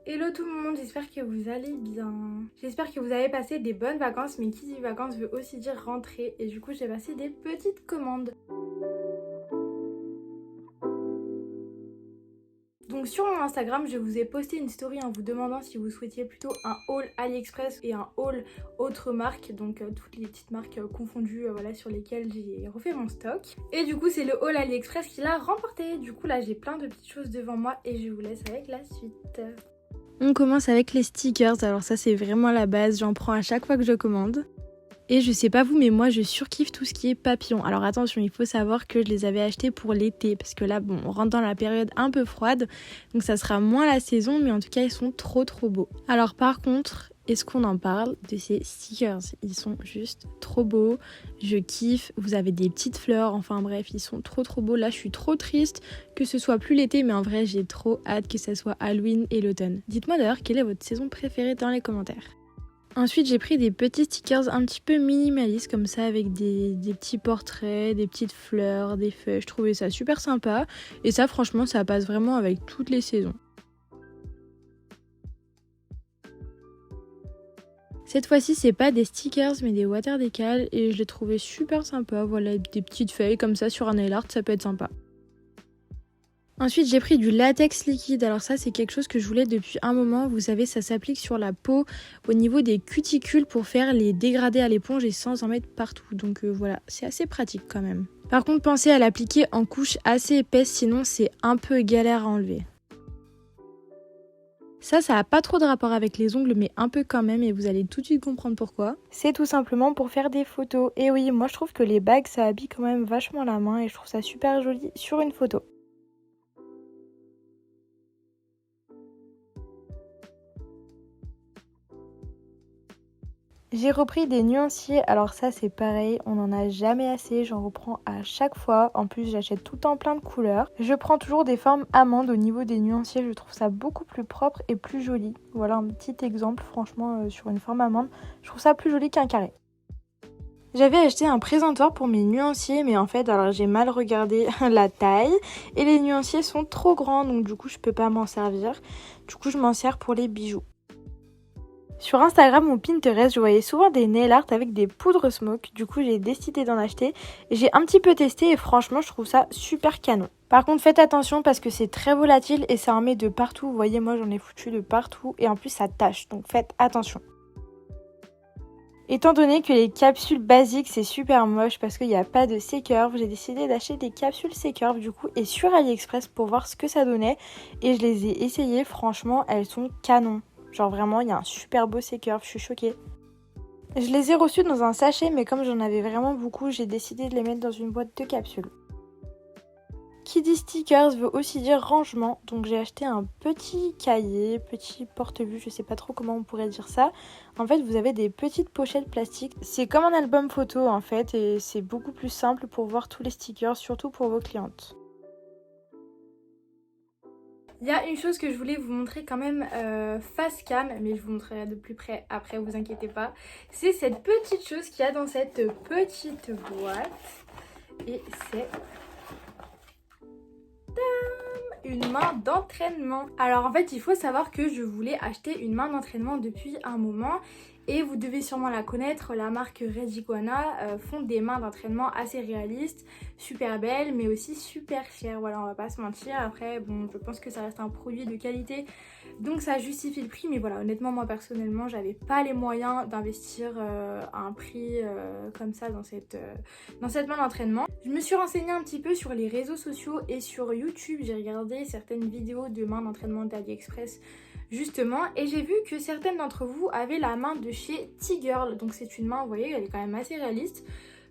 Hello tout le monde, j'espère que vous allez bien. J'espère que vous avez passé des bonnes vacances, mais qui dit vacances veut aussi dire rentrée. Et du coup j'ai passé des petites commandes. Donc sur mon Instagram, je vous ai posté une story en vous demandant si vous souhaitiez plutôt un haul AliExpress et un haul autre marque, donc toutes les petites marques confondues voilà, sur lesquelles j'ai refait mon stock. Et du coup c'est le haul AliExpress qui l'a remporté. Du coup là j'ai plein de petites choses devant moi et je vous laisse avec la suite. On commence avec les stickers, alors ça c'est vraiment la base, j'en prends à chaque fois que je commande. Et je sais pas vous, mais moi je surkiffe tout ce qui est papillons. Alors attention, il faut savoir que je les avais achetés pour l'été, parce que là bon, on rentre dans la période un peu froide, donc ça sera moins la saison, mais en tout cas ils sont trop beaux. Alors par contre, est-ce qu'on en parle de ces stickers? Ils sont juste trop beaux, je kiffe, vous avez des petites fleurs, enfin bref, ils sont trop beaux. Là je suis trop triste que ce soit plus l'été, mais en vrai j'ai trop hâte que ça soit Halloween et l'automne. Dites-moi d'ailleurs quelle est votre saison préférée dans les commentaires. Ensuite j'ai pris des petits stickers un petit peu minimalistes comme ça avec des petits portraits, des petites fleurs, des feuilles. Je trouvais ça super sympa et ça franchement ça passe vraiment avec toutes les saisons. Cette fois-ci c'est pas des stickers mais des water decals et je les trouvais super sympa. Voilà, des petites feuilles comme ça sur un nail art, ça peut être sympa. Ensuite j'ai pris du latex liquide, alors ça c'est quelque chose que je voulais depuis un moment, vous savez ça s'applique sur la peau au niveau des cuticules pour faire les dégradés à l'éponge et sans en mettre partout, donc voilà, c'est assez pratique quand même. Par contre pensez à l'appliquer en couche assez épaisse, sinon c'est un peu galère à enlever. Ça a pas trop de rapport avec les ongles mais un peu quand même et vous allez tout de suite comprendre pourquoi. C'est tout simplement pour faire des photos, et oui moi je trouve que les bagues ça habille quand même vachement la main et je trouve ça super joli sur une photo. J'ai repris des nuanciers, alors ça c'est pareil, on n'en a jamais assez, j'en reprends à chaque fois. En plus j'achète tout le temps plein de couleurs. Je prends toujours des formes amandes au niveau des nuanciers, je trouve ça beaucoup plus propre et plus joli. Voilà un petit exemple franchement sur une forme amande, je trouve ça plus joli qu'un carré. J'avais acheté un présentoir pour mes nuanciers, mais en fait alors j'ai mal regardé la taille et les nuanciers sont trop grands, donc du coup je peux pas m'en servir. Du coup je m'en sers pour les bijoux. Sur Instagram ou Pinterest, je voyais souvent des nail art avec des poudres smoke. Du coup, j'ai décidé d'en acheter. J'ai un petit peu testé et franchement, je trouve ça super canon. Par contre, faites attention parce que c'est très volatile et ça en met de partout. Vous voyez, moi, j'en ai foutu de partout et en plus, ça tâche. Donc, faites attention. Étant donné que les capsules basiques, c'est super moche parce qu'il n'y a pas de C-curve, j'ai décidé d'acheter des capsules C-curve du coup et sur AliExpress pour voir ce que ça donnait. Et je les ai essayées. Franchement, elles sont canon. Genre vraiment, il y a un super beau C-curve, je suis choquée. Je les ai reçus dans un sachet, mais comme j'en avais vraiment beaucoup, j'ai décidé de les mettre dans une boîte de capsules. Qui dit stickers veut aussi dire rangement, donc j'ai acheté un petit cahier, petit porte-vue, je sais pas trop comment on pourrait dire ça. En fait, vous avez des petites pochettes plastiques. C'est comme un album photo en fait, et c'est beaucoup plus simple pour voir tous les stickers, surtout pour vos clientes. Il y a une chose que je voulais vous montrer quand même face cam, mais je vous montrerai de plus près après, vous inquiétez pas. C'est cette petite chose qu'il y a dans cette petite boîte. Et c'est une main d'entraînement. Alors en fait, il faut savoir que je voulais acheter une main d'entraînement depuis un moment. Et vous devez sûrement la connaître, la marque Red Iguana font des mains d'entraînement assez réalistes, super belles mais aussi super chères, voilà on va pas se mentir. Après bon je pense que ça reste un produit de qualité donc ça justifie le prix, mais voilà honnêtement moi personnellement j'avais pas les moyens d'investir un prix comme ça dans cette main d'entraînement. Je me suis renseignée un petit peu sur les réseaux sociaux et sur YouTube, j'ai regardé certaines vidéos de mains d'entraînement d'AliExpress justement, et j'ai vu que certaines d'entre vous avaient la main de chez T-Girl, donc c'est une main, vous voyez, elle est quand même assez réaliste.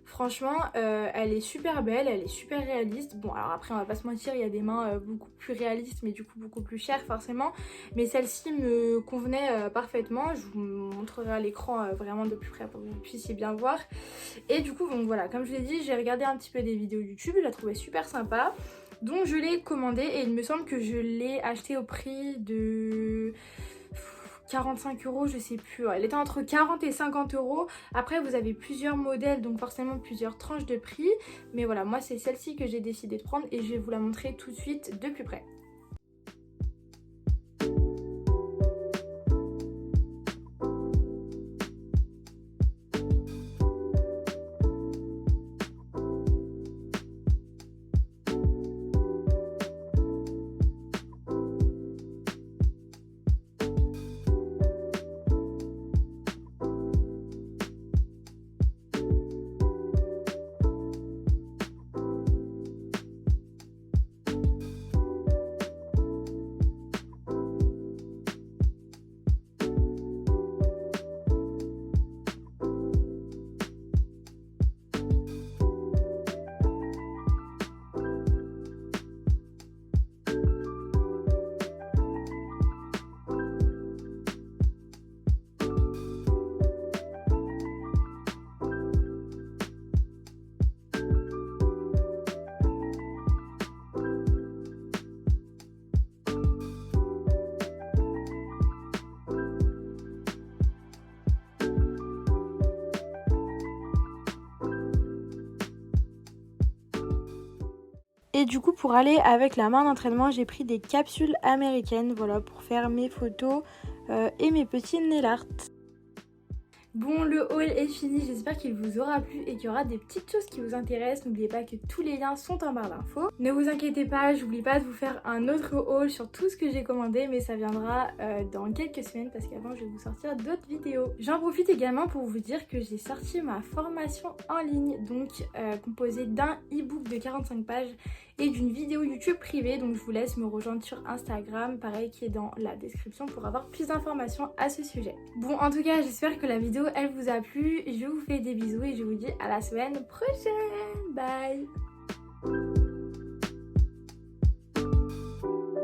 Franchement, elle est super belle, elle est super réaliste. Bon, alors après, on va pas se mentir, il y a des mains beaucoup plus réalistes, mais du coup beaucoup plus chères forcément. Mais celle-ci me convenait parfaitement. Je vous montrerai à l'écran vraiment de plus près pour que vous puissiez bien voir. Et du coup, donc voilà, comme je vous l'ai dit, j'ai regardé un petit peu des vidéos YouTube, je la trouvais super sympa. Donc je l'ai commandé et il me semble que je l'ai acheté au prix de 45 €, je sais plus. Elle était entre 40 et 50 €. Après vous avez plusieurs modèles, donc forcément plusieurs tranches de prix. Mais voilà, moi c'est celle-ci que j'ai décidé de prendre et je vais vous la montrer tout de suite de plus près. Et du coup pour aller avec la main d'entraînement, j'ai pris des capsules américaines, voilà, pour faire mes photos et mes petits nail art. Bon, le haul est fini, j'espère qu'il vous aura plu et qu'il y aura des petites choses qui vous intéressent. N'oubliez pas que tous les liens sont en barre d'infos. Ne vous inquiétez pas, j'oublie pas de vous faire un autre haul sur tout ce que j'ai commandé, mais ça viendra dans quelques semaines parce qu'avant je vais vous sortir d'autres vidéos. J'en profite également pour vous dire que j'ai sorti ma formation en ligne, donc composée d'un e-book de 45 pages et d'une vidéo YouTube privée, donc je vous laisse me rejoindre sur Instagram, pareil qui est dans la description pour avoir plus d'informations à ce sujet. Bon, en tout cas j'espère que la vidéo elle vous a plu, je vous fais des bisous et je vous dis à la semaine prochaine, bye.